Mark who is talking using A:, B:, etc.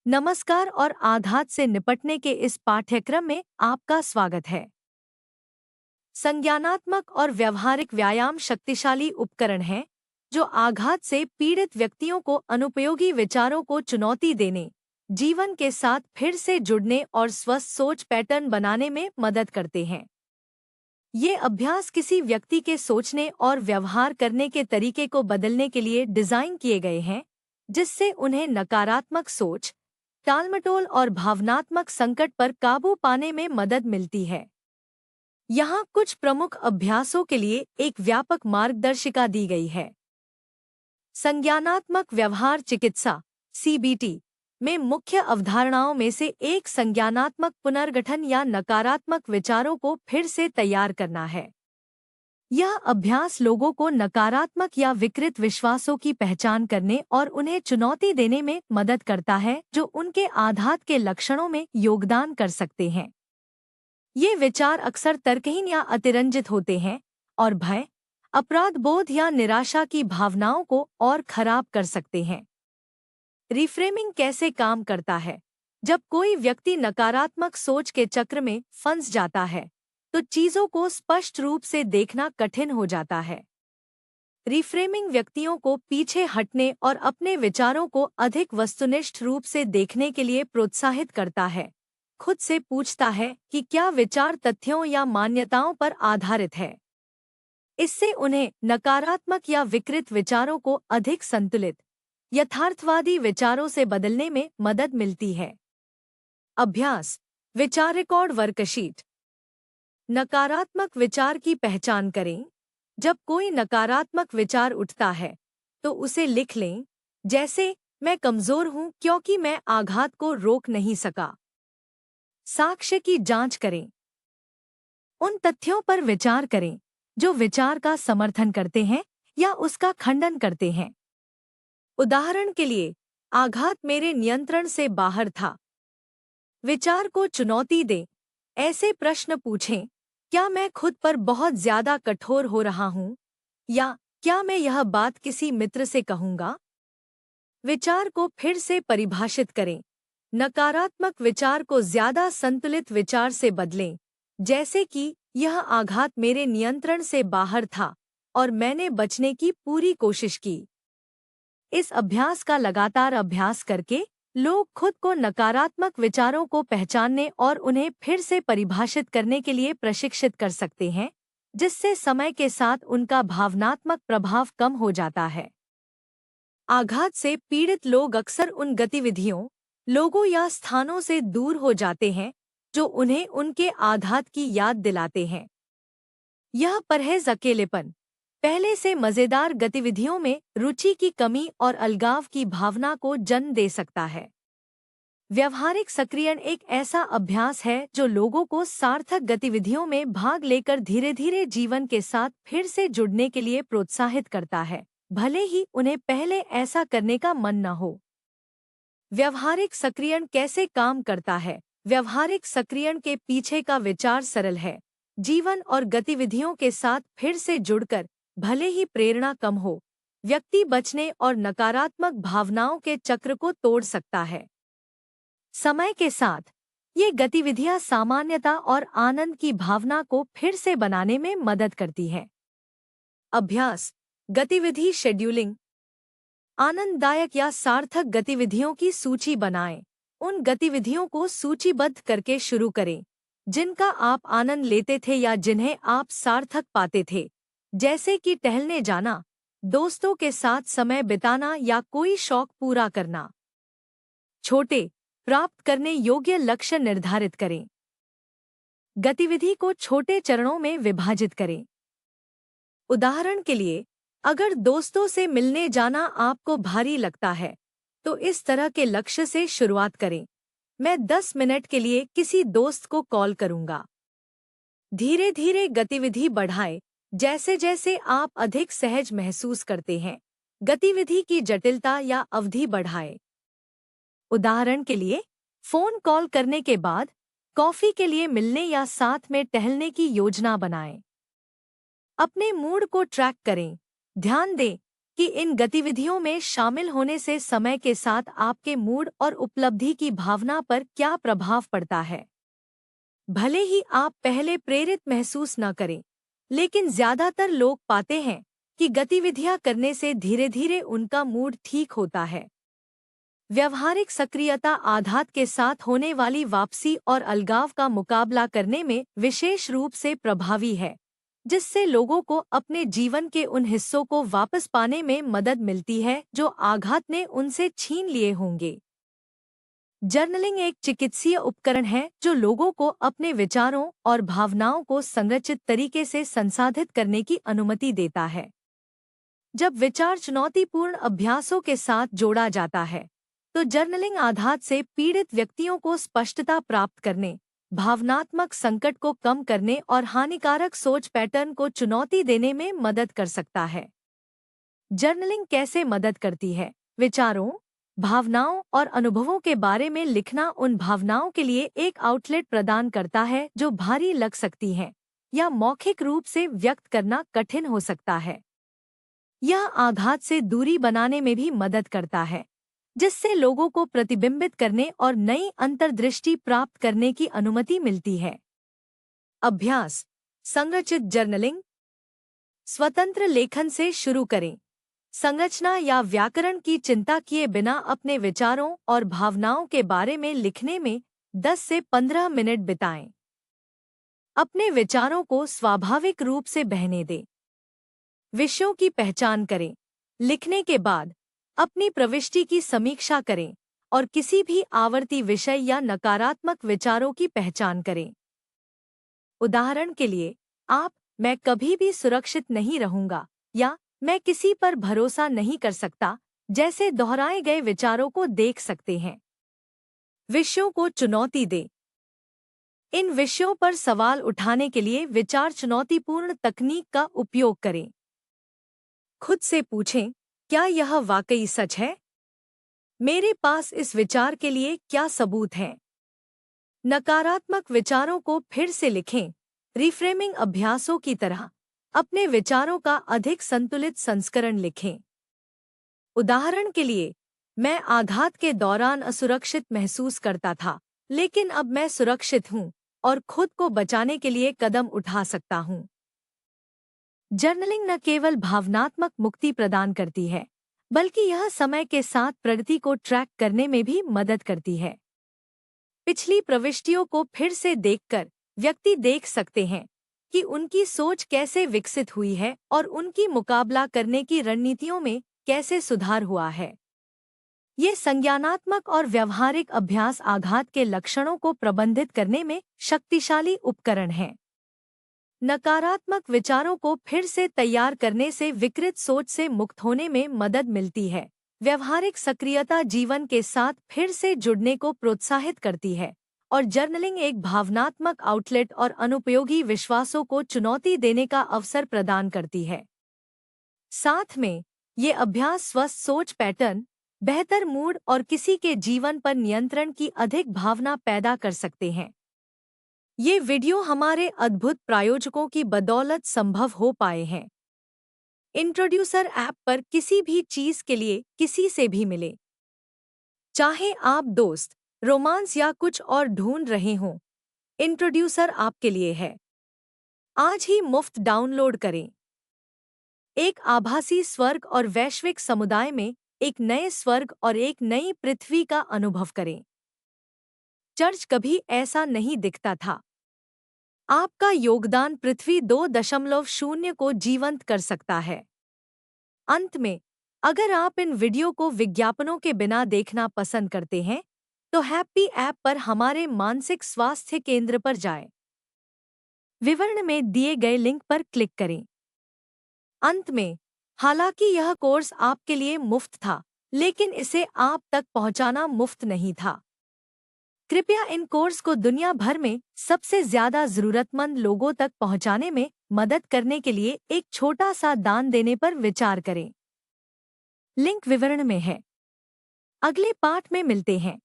A: नमस्कार और आघात से निपटने के इस पाठ्यक्रम में आपका स्वागत है। संज्ञानात्मक और व्यवहारिक व्यायाम शक्तिशाली उपकरण हैं जो आघात से पीड़ित व्यक्तियों को अनुपयोगी विचारों को चुनौती देने, जीवन के साथ फिर से जुड़ने और स्वस्थ सोच पैटर्न बनाने में मदद करते हैं। ये अभ्यास किसी व्यक्ति के सोचने और व्यवहार करने के तरीके को बदलने के लिए डिजाइन किए गए हैं, जिससे उन्हें नकारात्मक सोच, टालमटोल और भावनात्मक संकट पर काबू पाने में मदद मिलती है। यहाँ कुछ प्रमुख अभ्यासों के लिए एक व्यापक मार्गदर्शिका दी गई है। संज्ञानात्मक व्यवहार चिकित्सा (सीबीटी) में मुख्य अवधारणाओं में से एक संज्ञानात्मक पुनर्गठन या नकारात्मक विचारों को फिर से तैयार करना है। यह अभ्यास लोगों को नकारात्मक या विकृत विश्वासों की पहचान करने और उन्हें चुनौती देने में मदद करता है जो उनके आघात के लक्षणों में योगदान कर सकते हैं। ये विचार अक्सर तर्कहीन या अतिरंजित होते हैं और भय, अपराध बोध या निराशा की भावनाओं को और खराब कर सकते हैं। रिफ्रेमिंग कैसे काम करता है? जब कोई व्यक्ति नकारात्मक सोच के चक्र में फंस जाता है तो चीजों को स्पष्ट रूप से देखना कठिन हो जाता है। रिफ्रेमिंग व्यक्तियों को पीछे हटने और अपने विचारों को अधिक वस्तुनिष्ठ रूप से देखने के लिए प्रोत्साहित करता है। खुद से पूछता है कि क्या विचार तथ्यों या मान्यताओं पर आधारित है। इससे उन्हें नकारात्मक या विकृत विचारों को अधिक संतुलित, यथार्थवादी विचारों से बदलने में मदद मिलती है। अभ्यास: विचार रिकॉर्ड वर्कशीट। नकारात्मक विचार की पहचान करें। जब कोई नकारात्मक विचार उठता है तो उसे लिख लें, जैसे मैं कमजोर हूं क्योंकि मैं आघात को रोक नहीं सका। साक्ष्य की जांच करें। उन तथ्यों पर विचार करें जो विचार का समर्थन करते हैं या उसका खंडन करते हैं। उदाहरण के लिए, आघात मेरे नियंत्रण से बाहर था। विचार को चुनौती दें। ऐसे प्रश्न पूछें, क्या मैं खुद पर बहुत ज्यादा कठोर हो रहा हूँ? या क्या मैं यह बात किसी मित्र से कहूँगा? विचार को फिर से परिभाषित करें। नकारात्मक विचार को ज्यादा संतुलित विचार से बदलें, जैसे कि यह आघात मेरे नियंत्रण से बाहर था और मैंने बचने की पूरी कोशिश की। इस अभ्यास का लगातार अभ्यास करके लोग खुद को नकारात्मक विचारों को पहचानने और उन्हें फिर से परिभाषित करने के लिए प्रशिक्षित कर सकते हैं, जिससे समय के साथ उनका भावनात्मक प्रभाव कम हो जाता है। आघात से पीड़ित लोग अक्सर उन गतिविधियों, लोगों या स्थानों से दूर हो जाते हैं जो उन्हें उनके आघात की याद दिलाते हैं। यह परहेज अकेलेपन, पहले से मजेदार गतिविधियों में रुचि की कमी और अलगाव की भावना को जन्म दे सकता है। व्यवहारिक सक्रियण एक ऐसा अभ्यास है जो लोगों को सार्थक गतिविधियों में भाग लेकर धीरे धीरे जीवन के साथ फिर से जुड़ने के लिए प्रोत्साहित करता है, भले ही उन्हें पहले ऐसा करने का मन न हो। व्यवहारिक सक्रियण कैसे काम करता है? व्यवहारिक सक्रियण के पीछे का विचार सरल है। जीवन और गतिविधियों के साथ फिर से जुड़कर, भले ही प्रेरणा कम हो, व्यक्ति बचने और नकारात्मक भावनाओं के चक्र को तोड़ सकता है। समय के साथ ये गतिविधियां सामान्यता और आनंद की भावना को फिर से बनाने में मदद करती हैं। अभ्यास: गतिविधि शेड्यूलिंग। आनंददायक या सार्थक गतिविधियों की सूची बनाएं। उन गतिविधियों को सूचीबद्ध करके शुरू करें जिनका आप आनंद लेते थे या जिन्हें आप सार्थक पाते थे, जैसे कि टहलने जाना, दोस्तों के साथ समय बिताना या कोई शौक पूरा करना। छोटे, प्राप्त करने योग्य लक्ष्य निर्धारित करें। गतिविधि को छोटे चरणों में विभाजित करें। उदाहरण के लिए, अगर दोस्तों से मिलने जाना आपको भारी लगता है, तो इस तरह के लक्ष्य से शुरुआत करें। मैं 10 मिनट के लिए किसी दोस्त को कॉल करूंगा। धीरे धीरे गतिविधि बढ़ाएं, जैसे जैसे आप अधिक सहज महसूस करते हैं। गतिविधि की जटिलता या अवधि बढ़ाएं। उदाहरण के लिए, फोन कॉल करने के बाद कॉफी के लिए मिलने या साथ में टहलने की योजना बनाएं। अपने मूड को ट्रैक करें। ध्यान दें कि इन गतिविधियों में शामिल होने से समय के साथ आपके मूड और उपलब्धि की भावना पर क्या प्रभाव पड़ता है। भले ही आप पहले प्रेरित महसूस न करें, लेकिन ज्यादातर लोग पाते हैं कि गतिविधियां करने से धीरे धीरे उनका मूड ठीक होता है। व्यवहारिक सक्रियता आघात के साथ होने वाली वापसी और अलगाव का मुकाबला करने में विशेष रूप से प्रभावी है, जिससे लोगों को अपने जीवन के उन हिस्सों को वापस पाने में मदद मिलती है जो आघात ने उनसे छीन लिए होंगे। जर्नलिंग एक चिकित्सीय उपकरण है जो लोगों को अपने विचारों और भावनाओं को संरचित तरीके से संसाधित करने की अनुमति देता है। जब विचार चुनौतीपूर्ण अभ्यासों के साथ जोड़ा जाता है, तो जर्नलिंग आघात से पीड़ित व्यक्तियों को स्पष्टता प्राप्त करने, भावनात्मक संकट को कम करने और हानिकारक सोच पैटर्न को चुनौती देने में मदद कर सकता है। जर्नलिंग कैसे मदद करती है? विचारों, भावनाओं और अनुभवों के बारे में लिखना उन भावनाओं के लिए एक आउटलेट प्रदान करता है जो भारी लग सकती हैं या मौखिक रूप से व्यक्त करना कठिन हो सकता है। यह आघात से दूरी बनाने में भी मदद करता है, जिससे लोगों को प्रतिबिंबित करने और नई अंतर्दृष्टि प्राप्त करने की अनुमति मिलती है। अभ्यास: संरचित जर्नलिंग। स्वतंत्र लेखन से शुरू करें। संरचना या व्याकरण की चिंता किए बिना अपने विचारों और भावनाओं के बारे में लिखने में 10 से 15 मिनट बिताएं। अपने विचारों को स्वाभाविक रूप से बहने दें। विषयों की पहचान करें। लिखने के बाद अपनी प्रविष्टि की समीक्षा करें और किसी भी आवर्ती विषय या नकारात्मक विचारों की पहचान करें। उदाहरण के लिए, आप "मैं कभी भी सुरक्षित नहीं रहूंगा" या "मैं किसी पर भरोसा नहीं कर सकता" जैसे दोहराए गए विचारों को देख सकते हैं। विषयों को चुनौती दें। इन विषयों पर सवाल उठाने के लिए विचार चुनौतीपूर्ण तकनीक का उपयोग करें। खुद से पूछें, क्या यह वाकई सच है? मेरे पास इस विचार के लिए क्या सबूत हैं? नकारात्मक विचारों को फिर से लिखें। रिफ्रेमिंग अभ्यासों की तरह अपने विचारों का अधिक संतुलित संस्करण लिखें। उदाहरण के लिए, "मैं आघात के दौरान असुरक्षित महसूस करता था, लेकिन अब मैं सुरक्षित हूँ और खुद को बचाने के लिए कदम उठा सकता हूँ।" जर्नलिंग न केवल भावनात्मक मुक्ति प्रदान करती है, बल्कि यह समय के साथ प्रगति को ट्रैक करने में भी मदद करती है। पिछली प्रविष्टियों को फिर से देखकर व्यक्ति देख सकते हैं कि उनकी सोच कैसे विकसित हुई है और उनकी मुकाबला करने की रणनीतियों में कैसे सुधार हुआ है। ये संज्ञानात्मक और व्यावहारिक अभ्यास आघात के लक्षणों को प्रबंधित करने में शक्तिशाली उपकरण हैं। नकारात्मक विचारों को फिर से तैयार करने से विकृत सोच से मुक्त होने में मदद मिलती है। व्यावहारिक सक्रियता जीवन के साथ फिर से जुड़ने को प्रोत्साहित करती है और जर्नलिंग एक भावनात्मक आउटलेट और अनुपयोगी विश्वासों को चुनौती देने का अवसर प्रदान करती है। साथ में, ये अभ्यास स्वस्थ सोच पैटर्न, बेहतर मूड और किसी के जीवन पर नियंत्रण की अधिक भावना पैदा कर सकते हैं। ये वीडियो हमारे अद्भुत प्रायोजकों की बदौलत संभव हो पाए हैं। इंट्रोड्यूसर ऐप पर किसी भी चीज के लिए किसी से भी मिले। चाहे आप दोस्त, रोमांस या कुछ और ढूंढ रहे हों, इंट्रोड्यूसर आपके लिए है। आज ही मुफ्त डाउनलोड करें। एक आभासी स्वर्ग और वैश्विक समुदाय में एक नए स्वर्ग और एक नई पृथ्वी का अनुभव करें। चर्च कभी ऐसा नहीं दिखता था। आपका योगदान पृथ्वी 2.0 को जीवंत कर सकता है। अंत में, अगर आप इन वीडियो को विज्ञापनों के बिना देखना पसंद करते हैं, तो हैप्पी ऐप पर हमारे मानसिक स्वास्थ्य केंद्र पर जाएं। विवरण में दिए गए लिंक पर क्लिक करें। अंत में, हालांकि यह कोर्स आपके लिए मुफ्त था, लेकिन इसे आप तक पहुंचाना मुफ्त नहीं था। कृपया इन कोर्स को दुनिया भर में सबसे ज्यादा जरूरतमंद लोगों तक पहुंचाने में मदद करने के लिए एक छोटा सा दान देने पर विचार करें। लिंक विवरण में है। अगले पाठ में मिलते हैं।